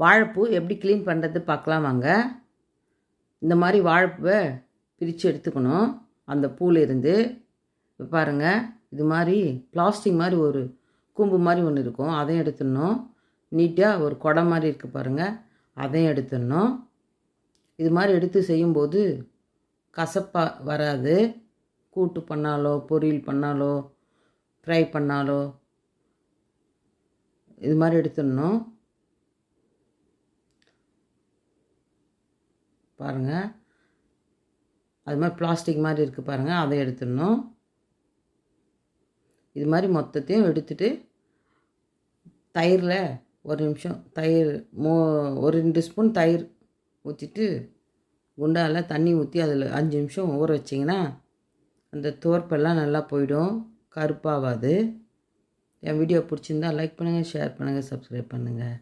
வாழைப்பூ எப்படி க்ளீன் பண்ணுறது பார்க்கலாம் வாங்க. இந்த மாதிரி வாழைப்பூவை பிரித்து எடுத்துக்கணும். அந்த பூலேருந்து பாருங்கள், இது மாதிரி பிளாஸ்டிக் மாதிரி ஒரு கூம்பு மாதிரி ஒன்று இருக்கும், அதையும் எடுத்துடணும். நீட்டாக ஒரு குடம் மாதிரி இருக்குது பாருங்கள், அதையும் எடுத்துடணும். இது மாதிரி எடுத்து செய்யும்போது கசப்பாக வராது. கூட்டு பண்ணாலோ பொரியல் பண்ணாலோ ஃப்ரை பண்ணாலோ இது மாதிரி எடுத்துடணும். பாருங்கள், அது மாதிரி பிளாஸ்டிக் மாதிரி இருக்குது பாருங்கள், அதை எடுத்துடணும். இது மாதிரி மொத்தத்தையும் எடுத்துகிட்டு தயிரில் ஒரு நிமிஷம் ஒரு 2 ஸ்பூன் தயிர் ஊற்றிட்டு குண்டாவில் தண்ணி ஊற்றி அதில் 5 நிமிஷம் ஊற வச்சிங்கன்னா அந்த துவர்ப்பெல்லாம் நல்லா போயிடும், கருப்பாகாது. என் வீடியோ பிடிச்சிருந்தா லைக் பண்ணுங்கள், ஷேர் பண்ணுங்கள், சப்ஸ்கிரைப் பண்ணுங்கள்.